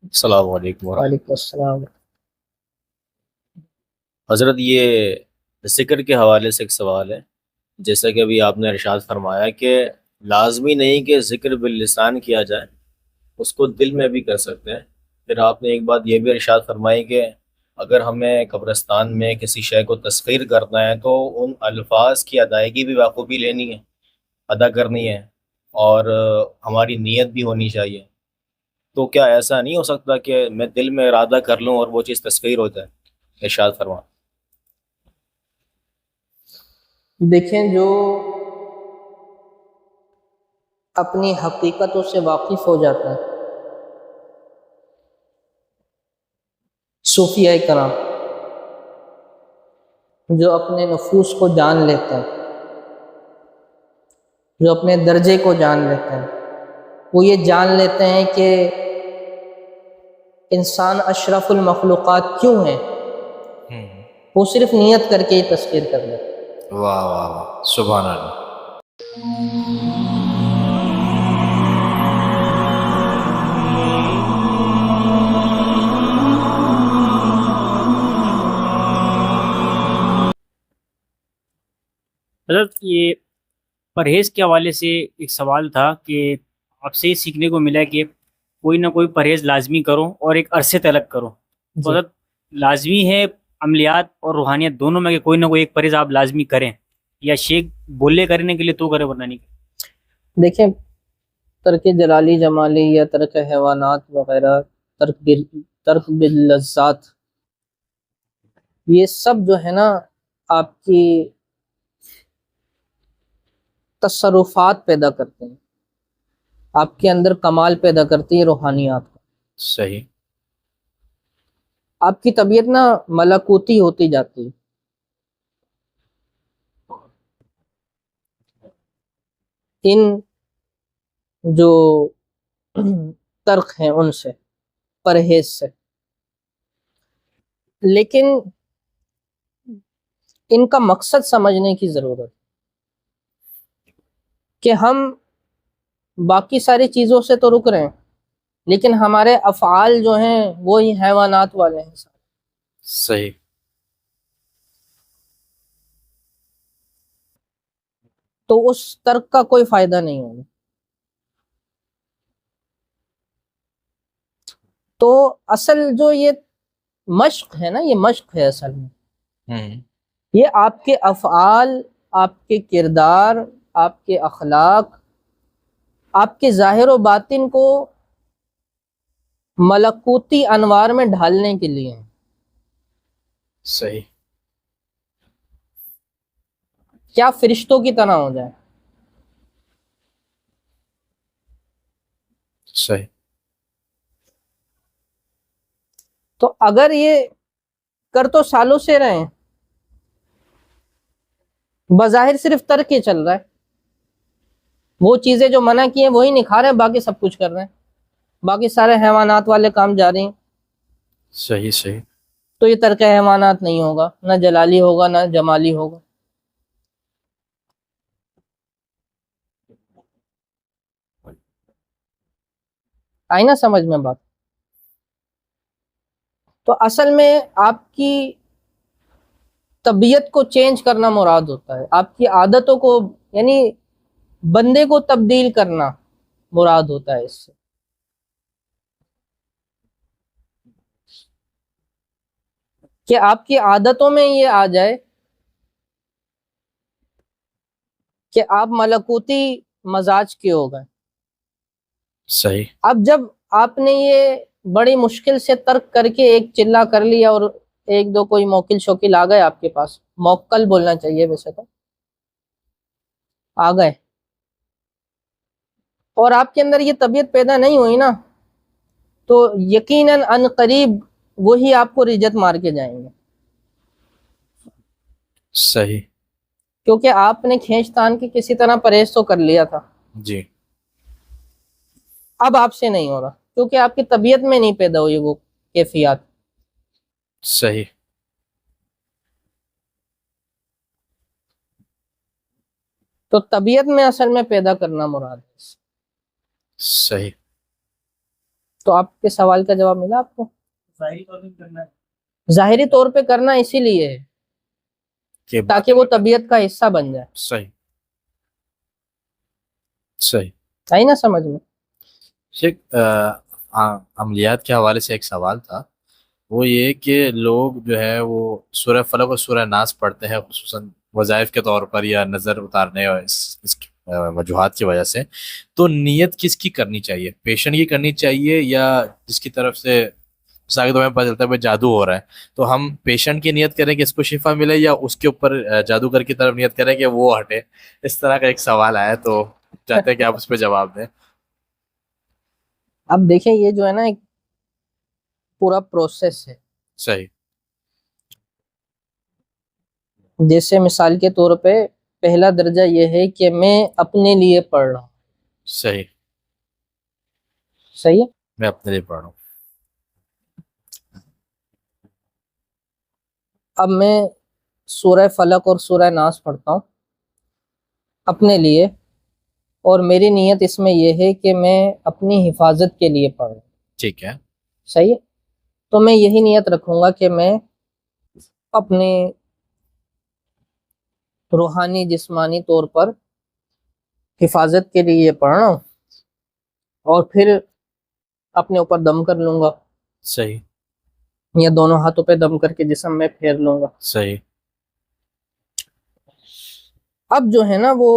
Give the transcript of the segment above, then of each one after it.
السلام علیکم ورحمۃ وعلیکم السلام۔ اللہ۔ حضرت یہ ذکر کے حوالے سے ایک سوال ہے، جیسا کہ ابھی آپ نے ارشاد فرمایا کہ لازمی نہیں کہ ذکر باللسان کیا جائے، اس کو دل میں بھی کر سکتے ہیں۔ پھر آپ نے ایک بات یہ بھی ارشاد فرمائی کہ اگر ہمیں قبرستان میں کسی شے کو تسخیر کرنا ہے تو ان الفاظ کی ادائیگی بھی بخوبی لینی ہے، ادا کرنی ہے، اور ہماری نیت بھی ہونی چاہیے۔ تو کیا ایسا نہیں ہو سکتا کہ میں دل میں ارادہ کر لوں اور وہ چیز تسخیر ہو جائے؟ ارشاد فرما۔ دیکھیں، جو اپنی حقیقتوں سے واقف ہو جاتا ہے، صوفیہ کرام جو اپنے نفوس کو جان لیتے ہیں، جو اپنے درجے کو جان لیتے ہیں، وہ یہ جان لیتے ہیں کہ انسان اشرف المخلوقات کیوں ہیں، وہ صرف نیت کر کے ہی تذکیر کر لیتے ہیں۔ واہ واہ واہ، سبحان اللہ۔ حضرت یہ پرہیز کے حوالے سے ایک سوال تھا کہ آپ سے یہ سیکھنے کو ملا کہ کوئی نہ کوئی پرہیز لازمی کرو اور ایک عرصے تلک کرو، تو جی، حضرت لازمی ہے عملیات اور روحانیت دونوں میں کہ کوئی نہ کوئی ایک پرہیز آپ لازمی کریں، یا شیخ بولے کرنے کے لیے تو کرے ورنہ نہیں کرے؟ دیکھیں، ترک جلالی جمالی یا ترک حیوانات وغیرہ، ترک باللذات، یہ سب جو ہے نا آپ کی تصرفات پیدا کرتے ہیں، آپ کے اندر کمال پیدا کرتی ہے روحانیات کا۔ صحیح۔ آپ کی طبیعت نا ملکوتی ہوتی جاتی ہے۔ ان جو ترک ہیں ان سے، پرہیز سے، لیکن ان کا مقصد سمجھنے کی ضرورت ہے کہ ہم باقی ساری چیزوں سے تو رک رہے ہیں، لیکن ہمارے افعال جو ہیں وہی حیوانات والے ہیں سارے۔ صحیح۔ تو اس ترک کا کوئی فائدہ نہیں ہوگا۔ تو اصل جو یہ مشق ہے نا، یہ مشق ہے اصل میں، یہ آپ کے افعال، آپ کے کردار، آپ کے اخلاق، آپ کے ظاہر و باطن کو ملکوتی انوار میں ڈھالنے کے لیے ہیں۔ صحیح۔ کیا فرشتوں کی طرح ہو جائے۔ صحیح۔ تو اگر یہ کر تو سالوں سے رہے ہیں، بظاہر صرف ترک ہی چل رہا ہے، وہ چیزیں جو منع کی ہیں وہی نہیں کھا رہے ہیں، باقی سب کچھ کر رہے ہیں، باقی سارے حیوانات والے کام جاری ہیں، صحیح۔ صحیح۔ تو یہ ترک حیوانات نہیں ہوگا، نہ جلالی ہوگا نہ جمالی ہوگا۔ آئی نا سمجھ میں بات؟ تو اصل میں آپ کی طبیعت کو چینج کرنا مراد ہوتا ہے، آپ کی عادتوں کو، یعنی بندے کو تبدیل کرنا مراد ہوتا ہے اس سے۔ کہ آپ کی عادتوں میں یہ آ جائے کہ آپ ملکوتی مزاج کے ہو گئے۔ صحیح۔ اب جب آپ نے یہ بڑی مشکل سے ترک کر کے ایک چلہ کر لیا، اور ایک دو کوئی موکل شوکل آ گئے آپ کے پاس، موکل بولنا چاہیے ویسے تو، آ گئے، اور آپ کے اندر یہ طبیعت پیدا نہیں ہوئی نا، تو یقیناً ان قریب وہی آپ کو رجت مار کے جائیں گے، صحیح۔ کیونکہ آپ نے کھینچ تان کے کسی طرح پرہیز تو کر لیا تھا، جی۔ اب آپ سے نہیں ہو رہا، کیونکہ آپ کی طبیعت میں نہیں پیدا ہوئی وہ کیفیات۔ صحیح۔ تو طبیعت میں اصل میں پیدا کرنا مراد ہے۔ صحیح۔ تو آپ کے سوال کا جواب ملا آپ کو؟ ظاہری طور پہ کرنا ہے، ظاہری طور پہ کرنا اسی لیے ہے کہ تاکہ وہ طبیعت کا حصہ بن جائے. صحیح صحیح. آئی نا سمجھ میں؟ شیخ عملیات کے حوالے سے ایک سوال تھا، وہ یہ کہ لوگ جو ہے وہ سورہ فلق اور سورہ ناس پڑھتے ہیں خصوصاً وظائف کے طور پر یا نظر اتارنے اور اس وجوہات کی وجہ سے، تو نیت کس کی کرنی چاہیے؟ پیشنٹ کی کرنی چاہیے یا جس کی طرف سے مثال کے طور پہ پتہ چلتا ہے بھائی جادو ہو رہا ہے تو ہم پیشنٹ کی نیت کریں کہ اس کو شفا ملے، یا اس کے اوپر جادوگر کی طرف نیت کریں کہ وہ ہٹے؟ اس طرح کا ایک سوال آیا تو چاہتے ہیں کہ آپ اس پہ جواب دیں. اب دیکھیں یہ جو ہے نا ایک پورا پروسیس ہے. صحیح جیسے مثال کے طور پہ پہلا درجہ یہ ہے کہ میں اپنے لیے پڑھ رہا ہوں. صحیح صحیح ہے. میں اپنے لیے پڑھ رہا ہوں. اب میں سورہ فلق اور سورہ ناس پڑھتا ہوں اپنے لیے، اور میری نیت اس میں یہ ہے کہ میں اپنی حفاظت کے لیے پڑھ رہا ہوں. ٹھیک ہے. صحیح ہے. تو میں یہی نیت رکھوں گا کہ میں اپنے روحانی جسمانی طور پر حفاظت کے لیے یہ پڑھ رہا ہوں، اور پھر اپنے اوپر دم کر لوں گا، صحیح یا دونوں ہاتھوں پہ دم کر کے جسم میں پھیر لوں گا. صحیح. اب جو ہے نا وہ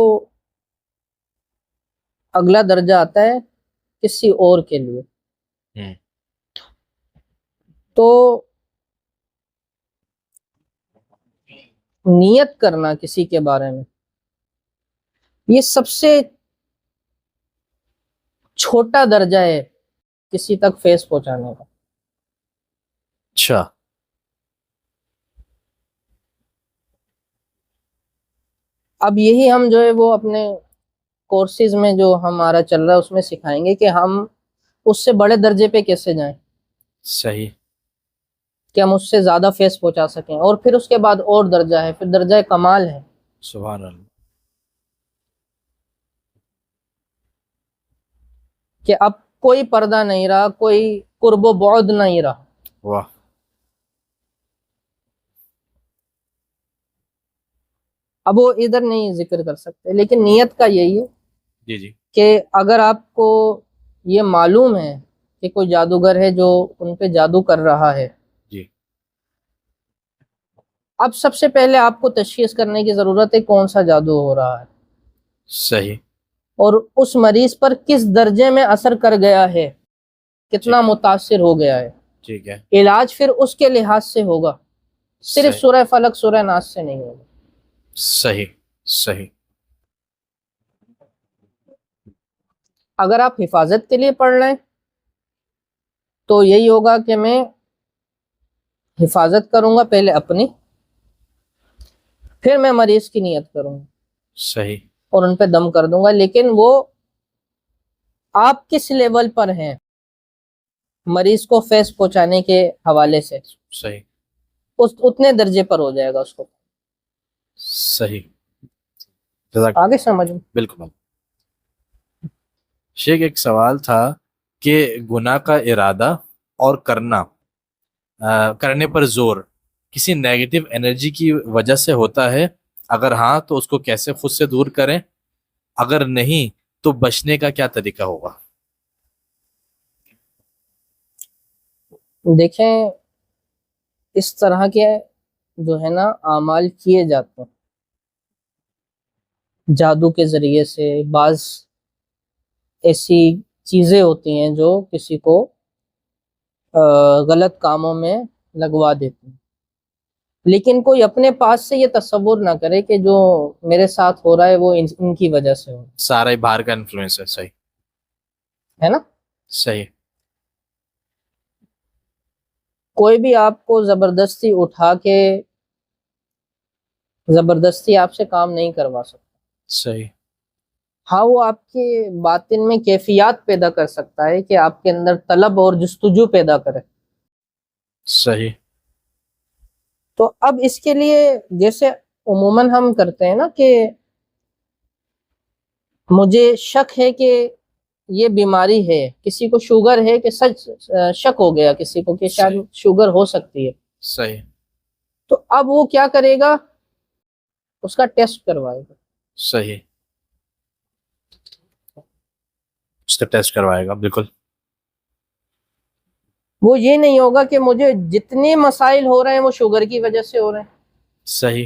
اگلا درجہ آتا ہے کسی اور کے لیے. تو نیت کرنا کسی کے بارے میں یہ سب سے چھوٹا درجہ ہے کسی تک فیض پہنچانے کا. اچھا. اب یہی ہم جو ہے وہ اپنے کورسز میں جو ہمارا چل رہا ہے اس میں سکھائیں گے کہ ہم اس سے بڑے درجے پہ کیسے جائیں صحیح. کہ ہم اس سے زیادہ فیض پہنچا سکیں. اور پھر اس کے بعد اور درجہ ہے، پھر درجہ کمال ہے. سبحان اللہ. کہ اب کوئی پردہ نہیں رہا، کوئی قرب و بعد نہیں رہا. واہ. اب وہ ادھر نہیں ذکر کر سکتے، لیکن نیت کا یہی ہے جی جی. کہ اگر آپ کو یہ معلوم ہے کہ کوئی جادوگر ہے جو ان پہ جادو کر رہا ہے، جی. اب سب سے پہلے آپ کو تشخیص کرنے کی ضرورت ہے کون سا جادو ہو رہا ہے، صحیح. اور اس مریض پر کس درجے میں اثر کر گیا ہے، کتنا متاثر ہو گیا ہے. ٹھیک ہے. علاج پھر اس کے لحاظ سے ہوگا، صرف سورہ فلق سورہ ناس سے نہیں ہوگا. صحیح صحیح. اگر آپ حفاظت کے لیے پڑھ لیں تو یہی ہوگا کہ میں حفاظت کروں گا پہلے اپنی، پھر میں مریض کی نیت کروں گا. صحیح. اور ان پہ دم کر دوں گا. لیکن وہ آپ کس لیول پر ہیں مریض کو فیض پہنچانے کے حوالے سے، صحیح. اتنے درجے پر ہو جائے گا اس کو. صحیح. آگے سمجھ میں؟ بالکل. شیخ ایک سوال تھا کہ گناہ کا ارادہ اور کرنے پر زور کسی نیگیٹو انرجی کی وجہ سے ہوتا ہے؟ اگر ہاں تو اس کو کیسے خود سے دور کریں؟ اگر نہیں تو بچنے کا کیا طریقہ ہوگا؟ دیکھیں اس طرح کے جو ہے نا اعمال کیے جاتے ہیں جادو کے ذریعے سے. بعض ایسی چیزیں ہوتی ہیں جو کسی کو غلط کاموں میں لگوا دیتی ہیں، لیکن کوئی اپنے پاس سے یہ تصور نہ کرے کہ جو میرے ساتھ ہو رہا ہے وہ ان کی وجہ سے ہو، سارا ہی باہر کا انفلوئنس ہے. صحیح ہے نا. صحیح. کوئی بھی آپ کو زبردستی اٹھا کے زبردستی آپ سے کام نہیں کروا سکتا. صحیح. ہاں وہ آپ کے باطن میں کیفیات پیدا کر سکتا ہے کہ آپ کے اندر طلب اور جستجو پیدا کرے. صحیح. تو اب اس کے لیے جیسے عموماً ہم کرتے ہیں نا کہ مجھے شک ہے کہ یہ بیماری ہے، کسی کو شوگر ہے کہ سچ شک ہو گیا کسی کو کہ شاید شوگر ہو سکتی ہے، صحیح. تو اب وہ کیا کرے گا، اس کا ٹیسٹ کروائے گا. صحیح. اس کا ٹیسٹ کروائے گا. بالکل. وہ یہ نہیں ہوگا کہ مجھے جتنے مسائل ہو رہے ہیں وہ شوگر کی وجہ سے ہو رہے ہیں، صحیح.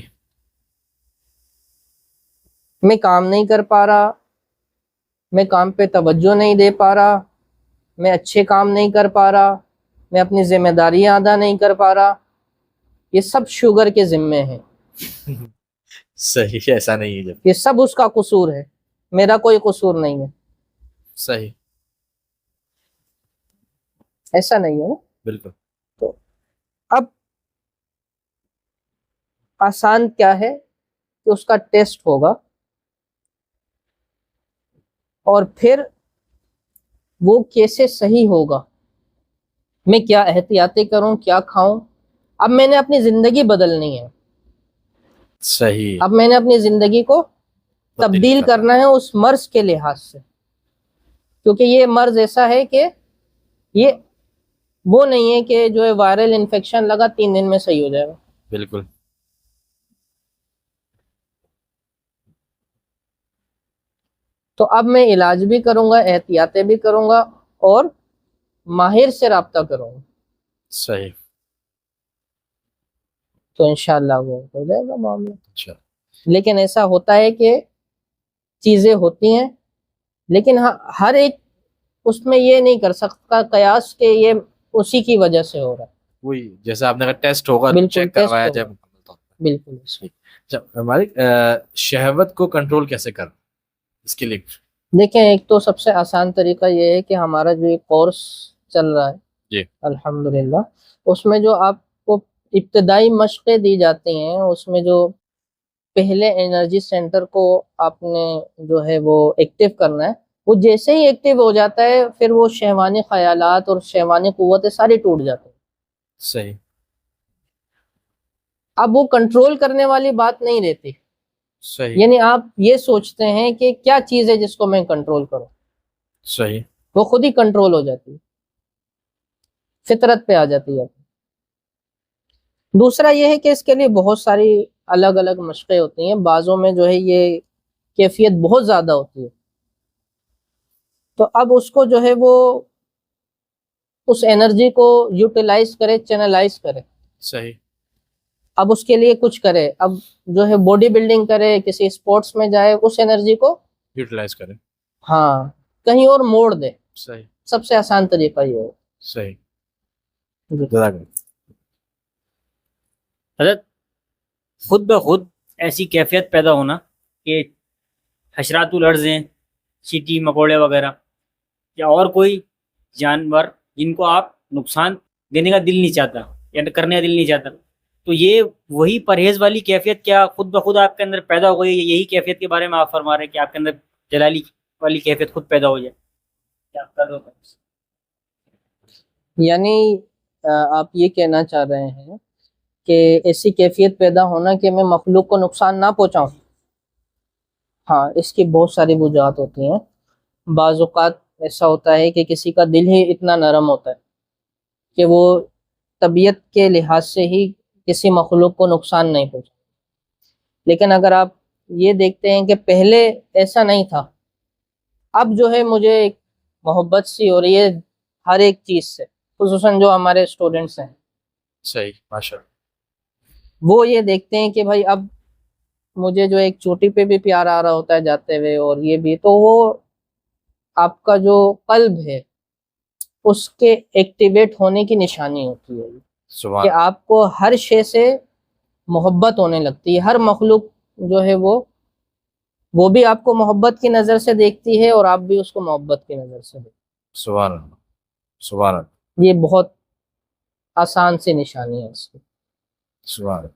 میں کام نہیں کر پا رہا، میں کام پہ توجہ نہیں دے پا رہا، میں اچھے کام نہیں کر پا رہا، میں اپنی ذمہ داریاں ادا نہیں کر پا رہا، یہ سب شوگر کے ذمے ہیں، صحیح. ایسا نہیں ہے جب. یہ سب اس کا قصور ہے، میرا کوئی قصور نہیں ہے. صحیح. ایسا نہیں ہے نا. بالکل. تو اب آسان کیا ہے کہ اس کا ٹیسٹ ہوگا اور پھر وہ کیسے صحیح ہوگا، میں کیا احتیاطیں کروں، کیا کھاؤں. اب میں نے اپنی زندگی بدلنی ہے، صحیح. اب میں نے اپنی زندگی کو تبدیل کرنا ہے اس مرض کے لحاظ سے، کیونکہ یہ مرض ایسا ہے کہ یہ وہ نہیں ہے کہ جو ہے وائرل انفیکشن لگا 3 دن میں صحیح ہو جائے گا. بالکل. تو اب میں علاج بھی کروں گا، احتیاطیں بھی کروں گا اور ماہر سے رابطہ کروں گا، صحیح. تو انشاءاللہ وہ ہو جائے گا معاملہ. اچھا. لیکن ایسا ہوتا ہے کہ چیزیں ہوتی ہیں، لیکن ہر ایک اس میں یہ نہیں کر سکتا قیاس کہ یہ اسی کی وجہ سے ہو رہا ہے. وہی جیسا آپ نے کہا ٹیسٹ ہوگا، بالکل چیک ٹیسٹ کروایا ہوگا. جائے مکمل طور پر. بالکل. اچھا مالک، شہوت کو کنٹرول کیسے کرنا، اس کے لیے دیکھیں، ایک تو سب سے آسان طریقہ یہ ہے کہ ہمارا جو ایک کورس چل رہا ہے جی الحمدللہ، اس میں جو آپ کو ابتدائی مشقیں دی جاتی ہیں، اس میں جو پہلے انرجی سینٹر کو آپ نے جو ہے وہ ایکٹیو کرنا ہے، وہ جیسے ہی ایکٹیو ہو جاتا ہے پھر وہ شہوانی خیالات اور شہوانی قوتیں ساری ٹوٹ جاتی ہیں. صحیح. اب وہ کنٹرول کرنے والی بات نہیں رہتی، صحیح. یعنی آپ یہ سوچتے ہیں کہ کیا چیز ہے جس کو میں کنٹرول کروں، صحیح. وہ خود ہی کنٹرول ہو جاتی ہے، فطرت پہ آ جاتی ہے. دوسرا یہ ہے کہ اس کے لیے بہت ساری الگ الگ مشقیں ہوتی ہیں، بعضوں میں جو ہے یہ کیفیت بہت زیادہ ہوتی ہے، تو اب اس کو جو ہے وہ اس انرجی کو یوٹیلائز کرے، چینلائز کرے. صحیح. اب اس کے لیے کچھ کرے، اب جو ہے باڈی بلڈنگ کرے، کسی اسپورٹس میں جائے، اس انرجی کو یوٹیلائز کریں. ہاں کہیں اور موڑ دے. صحیح. سب سے آسان طریقہ یہ ہے. صحیح. جی. جزاک اللہ. حضرت خود بخود ایسی کیفیت پیدا ہونا کہ حشرات الارض ہیں، چیٹی مکوڑے وغیرہ یا اور کوئی جانور جن کو آپ نقصان دینے کا دل نہیں چاہتا یا کرنے کا دل نہیں چاہتا، تو یہ وہی پرہیز والی کیفیت کیا خود بخود آپ کے اندر پیدا ہو گئی؟ یہی کیفیت کے بارے میں آپ فرما رہے ہیں کہ آپ کے اندر جلالی والی کیفیت خود پیدا ہو جائے، کیا پیدا ہوتا ہے؟ یعنی آپ یہ کہنا چاہ رہے ہیں کہ ایسی کیفیت پیدا ہونا کہ میں مخلوق کو نقصان نہ پہنچاؤں. ہاں اس کی بہت ساری وجوہات ہوتی ہیں. بعض اوقات ایسا ہوتا ہے کہ کسی کا دل ہی اتنا نرم ہوتا ہے کہ وہ طبیعت کے لحاظ سے ہی کسی مخلوق کو نقصان نہیں پہنچا. لیکن اگر آپ یہ دیکھتے ہیں کہ پہلے ایسا نہیں تھا، اب جو ہے مجھے ایک محبت سی ہو رہی ہے ہر ایک چیز سے، خصوصاً جو ہمارے اسٹوڈنٹس ہیں. صحیح. ماشاء اللہ. وہ یہ دیکھتے ہیں کہ بھائی اب مجھے جو ایک چوٹی پہ بھی پیار آ رہا ہوتا ہے جاتے ہوئے، اور یہ بھی، تو وہ آپ کا جو قلب ہے اس کے ایکٹیویٹ ہونے کی نشانی ہوتی ہے کہ آپ کو ہر شے سے محبت ہونے لگتی ہے. ہر مخلوق جو ہے وہ بھی آپ کو محبت کی نظر سے دیکھتی ہے اور آپ بھی اس کو محبت کی نظر سے دیکھتے ہیں. سبحان اللہ. سبحان اللہ. یہ بہت آسان سی نشانی ہے اس کی. سبحان اللہ.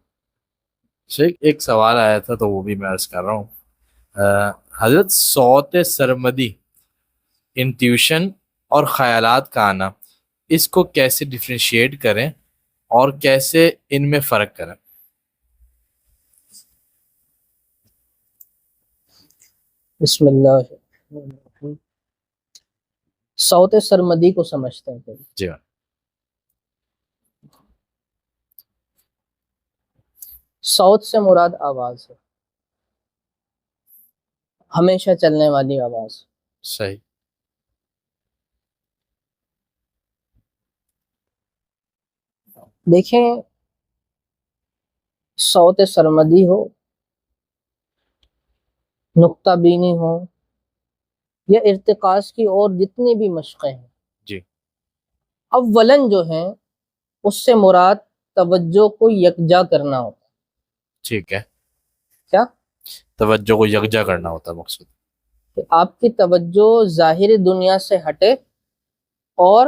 شیخ ایک سوال آیا تھا تو وہ بھی میں عرض کر رہا ہوں. حضرت صوت سرمدی، انٹیوشن اور خیالات کا آنا، اس کو کیسے ڈفرینشیٹ کریں اور کیسے ان میں فرق کریں؟ بسم اللہ. صوت سرمدی کو سمجھتے ہیں پہلے. جی ہاں. صوت سے مراد آواز ہے، ہمیشہ چلنے والی آواز. صحیح. دیکھیں، صوت سرمدی ہو، نقطہ بینی ہو، یا ارتقاص کی اور جتنی بھی مشقیں ہیں، جی. اولاً جو ہیں اس سے مراد توجہ کو یکجا کرنا ہوتا ہے. ٹھیک ہے. کیا؟ توجہ کو یکجا کرنا ہوتا ہے مقصود. کہ آپ کی توجہ ظاہری دنیا سے ہٹے اور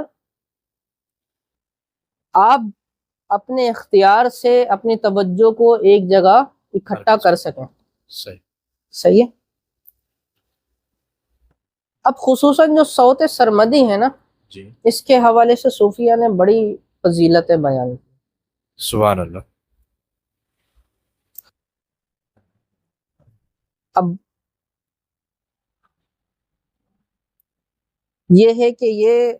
آپ اپنے اختیار سے اپنی توجہ کو ایک جگہ اکٹھا کر سکیں. صحیح. صحیح ہے. اب خصوصاً جو صوت سرمدی ہے نا، جی. اس کے حوالے سے صوفیہ نے بڑی فضیلتیں بیان کی. سبحان اللہ. اب یہ ہے کہ یہ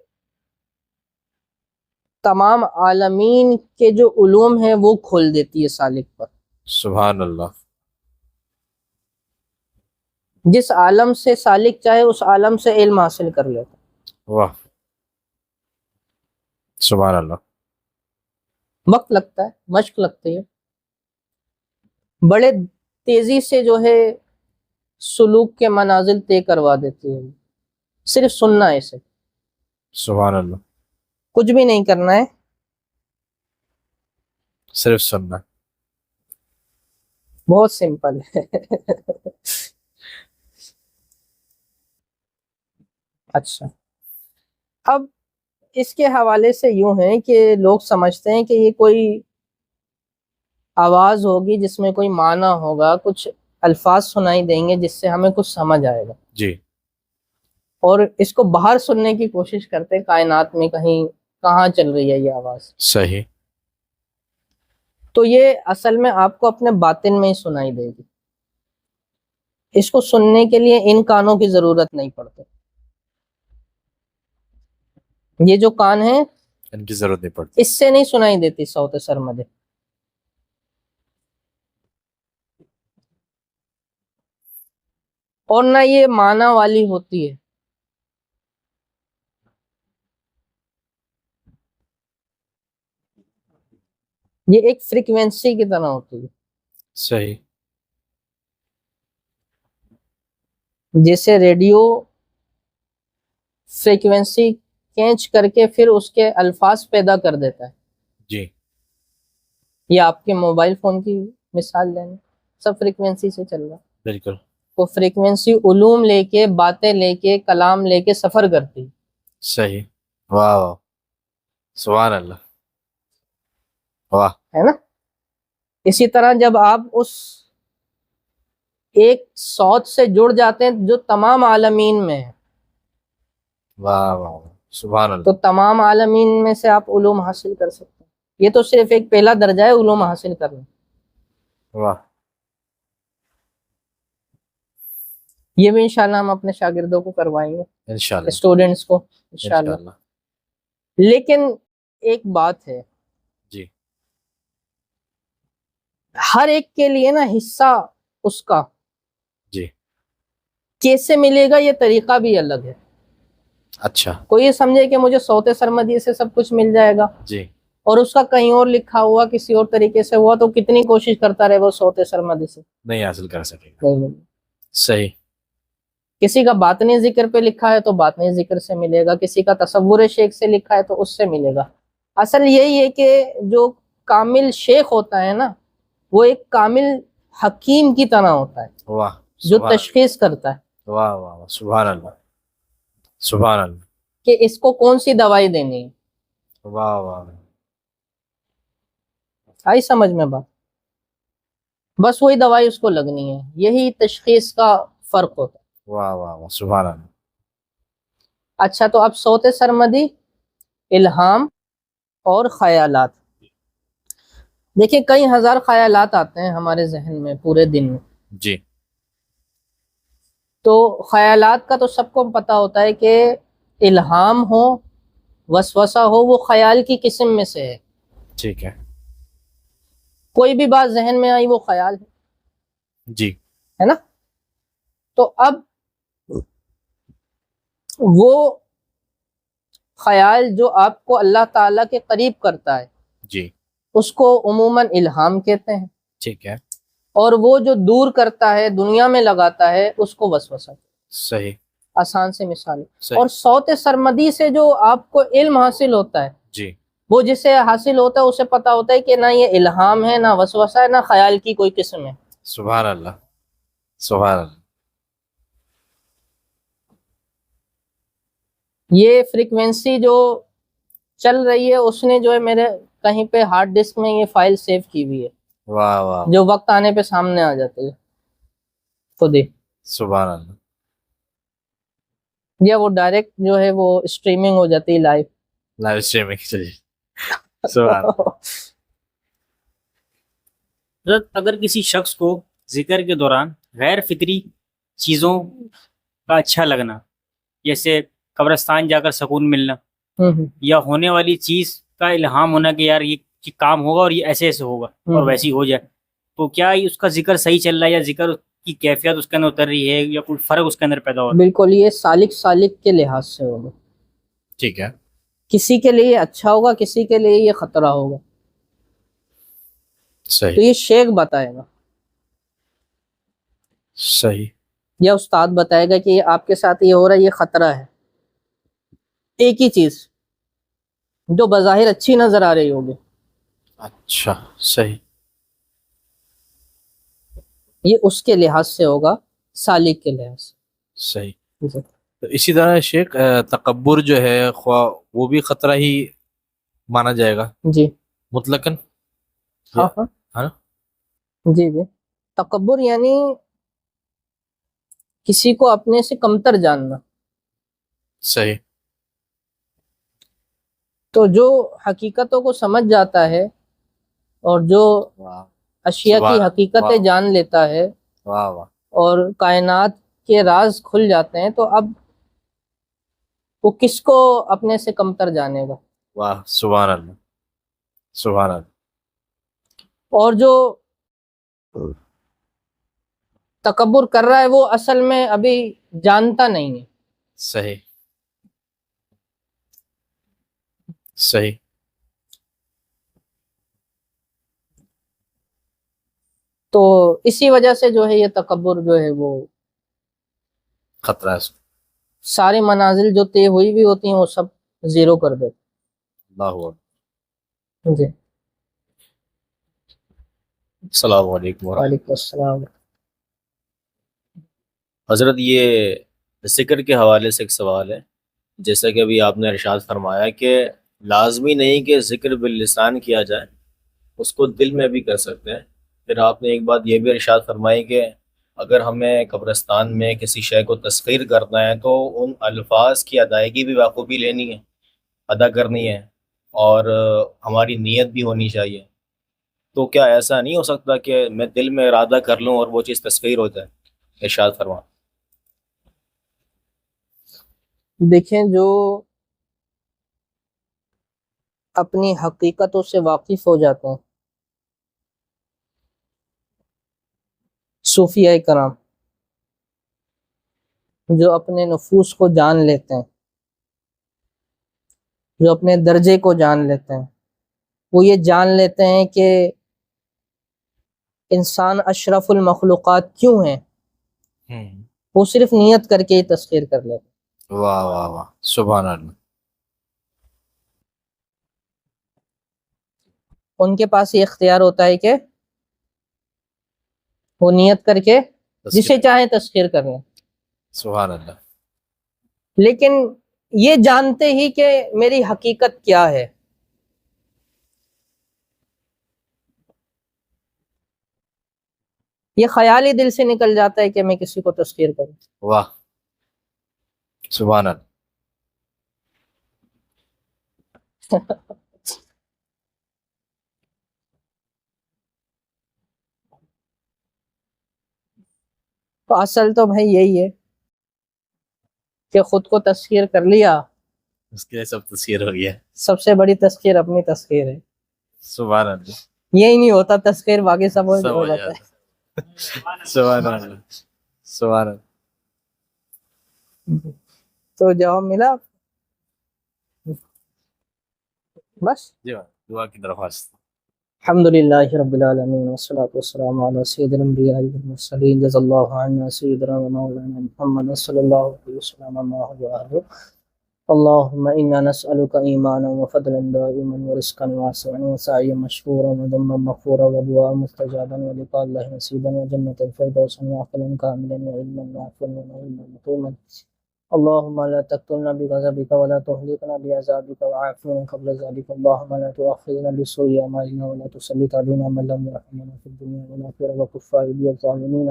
تمام عالمین کے جو علوم ہیں وہ کھول دیتی ہے سالک پر. سبحان اللہ. جس عالم سے سالک چاہے اس عالم سے علم حاصل کر لیتا. واہ. سبحان اللہ. وقت لگتا ہے، مشق لگتی ہے، بڑے تیزی سے جو ہے سلوک کے منازل طے کروا دیتی ہے. صرف سننا ہے اسے، سبحان اللہ. کچھ بھی نہیں کرنا ہے، صرف سننا. بہت سمپل ہے. اچھا، اب اس کے حوالے سے یوں ہے کہ لوگ سمجھتے ہیں کہ یہ کوئی آواز ہوگی جس میں کوئی معنی ہوگا، کچھ الفاظ سنائی دیں گے جس سے ہمیں کچھ سمجھ آئے گا. جی. اور اس کو باہر سننے کی کوشش کرتے ہیں، کائنات میں کہیں کہاں چل رہی ہے یہ آواز. صحیح. تو یہ اصل میں آپ کو اپنے باطن میں ہی سنائی دے گی. اس کو سننے کے لیے ان کانوں کی ضرورت نہیں پڑتی. یہ جو کان ہیں ان کی ضرورت نہیں پڑتی. اس سے نہیں سنائی دیتی صوت سرمدی. اور نہ یہ معنی والی ہوتی ہے. یہ ایک فریکوینسی کی طرح ہوتی ہے. صحیح. جیسے ریڈیو فریکوینسی کینچ کر کے پھر اس کے الفاظ پیدا کر دیتا ہے. جی. یا آپ کے موبائل فون کی مثال لیں، سب فریکوینسی سے چل رہا. بالکل. وہ فریکوینسی علوم لے کے، باتیں لے کے، کلام لے کے سفر کرتی. صحیح. واہ واہ. سبحان اللہ. واہ. ہے نا؟ اسی طرح جب آپ اس ایک صوت سے جڑ جاتے ہیں جو تمام عالمین میں ہے، واہ واہ. سبحان اللہ. تو تمام عالمین میں سے آپ علوم حاصل کر سکتے ہیں. یہ تو صرف ایک پہلا درجہ ہے علوم حاصل کرنا. واہ. یہ بھی انشاءاللہ ہم اپنے شاگردوں کو کروائیں گے، انشاءاللہ. اسٹوڈنٹس کو انشاءاللہ. انشاءاللہ. لیکن ایک بات ہے، جی. ہر ایک کے لیے نا حصہ اس کا جی. کیسے ملے گا یہ طریقہ بھی الگ ہے. اچھا. کوئی یہ سمجھے کہ مجھے صوت سرمدی سے سب کچھ مل جائے گا، جی. اور اس کا کہیں اور لکھا ہوا کسی اور طریقے سے ہوا، تو کتنی کوشش کرتا رہے وہ صوت سرمدی سے نہیں حاصل کر سکے گا. نہیں ملے. صحیح. کسی کا باطنی ذکر پہ لکھا ہے تو باطنی ذکر سے ملے گا، کسی کا تصور شیخ سے لکھا ہے تو اس سے ملے گا. اصل یہی ہے کہ جو کامل شیخ ہوتا ہے نا، وہ ایک کامل حکیم کی طرح ہوتا ہے واہ. جو تشخیص کرتا ہے واہ واہ واہ. سبحان اللہ. سبحان اللہ. کہ اس کو کون سی دوائی دینی ہے. واہ واہ. آئی سمجھ میں بات؟ بس وہی دوائی اس کو لگنی ہے. یہی تشخیص کا فرق ہوتا ہے. واہ واہ واہ. سبحان اللہ. اچھا، تو اب صوت سرمدی، الہام اور خیالات. دیکھیں، کئی ہزار خیالات آتے ہیں ہمارے ذہن میں پورے دن میں. جی. تو خیالات کا تو سب کو پتہ ہوتا ہے کہ الہام ہو، وسوسہ ہو، وہ خیال کی قسم میں سے ہے. ٹھیک ہے کوئی بھی بات ذہن میں آئی وہ خیال جی. ہے نا. تو اب وہ خیال جو آپ کو اللہ تعالیٰ کے قریب کرتا ہے جی اس کو عموماً الہام کہتے ہیں، ٹھیک ہے اور وہ جو دور کرتا ہے، دنیا میں لگاتا ہے، اس کو وسوسہ. صحیح آسان سے مثال. صحیح اور صوت سرمدی سے جو آپ کو علم حاصل ہوتا ہے، جی وہ جسے حاصل ہوتا ہے اسے پتا ہوتا ہے کہ نہ یہ الہام ہے، نہ وسوسہ ہے، نہ خیال کی کوئی قسم ہے. سبحان اللہ سبحان اللہ. یہ فریکوینسی جو چل رہی ہے اس نے جو ہے میرے کہیں پہ ہارڈ ڈسک میں یہ فائل سیو کی ہوئی ہے، واہ واہ جو وقت آنے پہ سامنے آ جاتی ہے. تو دیکھ سبحان اللہ. یا وہ ڈائریکٹ جو ہے وہ اسٹریمنگ ہو جاتی ہے لائیو. لائیو اسٹریمنگ چلیے سبحان اللہ. حضرت اگر کسی شخص کو ذکر کے دوران غیر فطری چیزوں کا اچھا لگنا، جیسے قبرستان جا کر سکون ملنا، یا ہونے والی چیز کا الہام ہونا کہ یار یہ کام ہوگا اور یہ ایسے ایسے ہوگا اور ویسی ہو جائے، تو کیا اس کا ذکر صحیح چل رہا ہے، یا ذکر کی کیفیت اس کے اندر اتر رہی ہے، یا کوئی فرق اس کے اندر پیدا ہو رہا ہے؟ بالکل یہ سالک کے لحاظ سے ہوگا. ٹھیک ہے کسی کے لیے اچھا ہوگا، کسی کے لیے یہ خطرہ ہوگا. تو صحیح یہ شیخ بتائے گا صحیح یا استاد بتائے گا کہ یہ آپ کے ساتھ یہ ہو رہا ہے، یہ خطرہ ہے. ایک ہی چیز جو بظاہر اچھی نظر آ رہی ہوگی، اچھا صحیح یہ اس کے لحاظ سے ہوگا، سالک کے لحاظ سے. صحیح. تو اسی طرح شیخ تکبر جو ہے خواہ وہ بھی خطرہ ہی مانا جائے گا جی مطلقاً. ہاں ہاں ہاں جی جی. تکبر یعنی کسی کو اپنے سے کمتر جاننا. صحیح تو جو حقیقتوں کو سمجھ جاتا ہے اور جو واہ اشیاء کی سبحان حقیقتیں واہ جان لیتا ہے واہ واہ اور کائنات کے راز کھل جاتے ہیں، تو اب وہ کس کو اپنے سے کمتر جانے گا. واہ سبحان اللہ سبحان اللہ. اور جو تکبر کر رہا ہے وہ اصل میں ابھی جانتا نہیں ہے. صحیح صحیح تو اسی وجہ سے جو ہے یہ تکبر جو ہے وہ خطرہ ہے اس کو. سارے منازل جو طے ہوئی بھی ہوتی ہیں وہ سب زیرو کر دیتے. اللہ اکبر. جی السلام علیکم ورحمۃ وعلیکم السلام. حضرت یہ ذکر کے حوالے سے ایک سوال ہے. جیسا کہ ابھی آپ نے ارشاد فرمایا کہ لازمی نہیں کہ ذکر باللسان کیا جائے، اس کو دل میں بھی کر سکتے ہیں. پھر آپ نے ایک بات یہ بھی ارشاد فرمائی کہ اگر ہمیں قبرستان میں کسی شے کو تسخیر کرنا ہے تو ان الفاظ کی ادائیگی بھی بخوبی لینی ہے، ادا کرنی ہے، اور ہماری نیت بھی ہونی چاہیے. تو کیا ایسا نہیں ہو سکتا کہ میں دل میں ارادہ کر لوں اور وہ چیز تسخیر ہو جائے؟ ارشاد فرما. دیکھیں جو اپنی حقیقتوں سے واقف ہو جاتے ہیں صوفیاء کرام، جو اپنے نفوس کو جان لیتے ہیں، جو اپنے درجے کو جان لیتے ہیں، وہ یہ جان لیتے ہیں کہ انسان اشرف المخلوقات کیوں ہیں، وہ صرف نیت کر کے ہی تسخیر کر لیتے ہیں. واہ واہ واہ سبحان اللہ. ان کے پاس یہ اختیار ہوتا ہے کہ وہ نیت کر کے جسے چاہے تسخیر کر لیں، سبحان اللہ. لیکن یہ جانتے ہی کہ میری حقیقت کیا ہے. یہ خیال ہی دل سے نکل جاتا ہے کہ میں کسی کو تسخیر کروں. واہ سبحان اللہ. تو اصل تو بھائی یہی ہے کہ خود کو تسخیر کر لیا اس کے لیے سب تذکیر ہو گیا. سب سے بڑی تذکیر اپنی تذکیر ہے. سبحان اللہ. یہی نہیں ہوتا تذکیر باقی سب ہو سب ہو جاتا جاتا ہے. سبحان اللہ. سبحان اللہ. ہے. تو جواب ملا بس. جی دعا کی درخواست. الحمد للہ رب العالمین والصلاة والسلام علی سید الانبیاء والمرسلین جزا اللہ عنا سیدنا و مولانا محمد صلی اللہ علیہ وسلم عما هو أهله. اللهم إنا نسألك إيمانا وفضلا دائما ورزقا واسعا وسعيا مشكورا وذنبا مغفورا ودعاء مستجابا ولقاء الله نصيبا وجنة الفردوس وعقلا كاملا وعلما نافعا ونعيما مقيما. اللهم لا تقتلنا بغضبك ولا تهلكنا بعذابك وعافنا قبل ذلك. اللهم لا تؤاخذنا بسوء أعمالنا ولا تسلط علينا من لم يرحمنا في الدنيا والآخرة وكفى أيدي الظالمين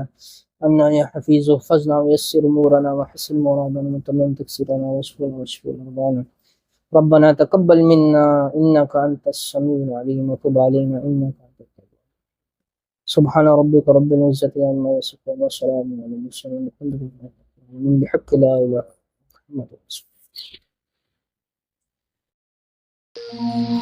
أنا يا حفيظ احفظنا ويسر أمورنا وحسن مرادنا وتمم تكسيرنا واشفنا واشف مرضانا. ربنا تقبل منا إنك أنت السميع العليم وتب علينا إنك أنت التواب. سبحان ربك رب العزة عما يصفون وسلام على المرسلين الحمد لله من بحق لا إله إلا الله محمد رسول الله.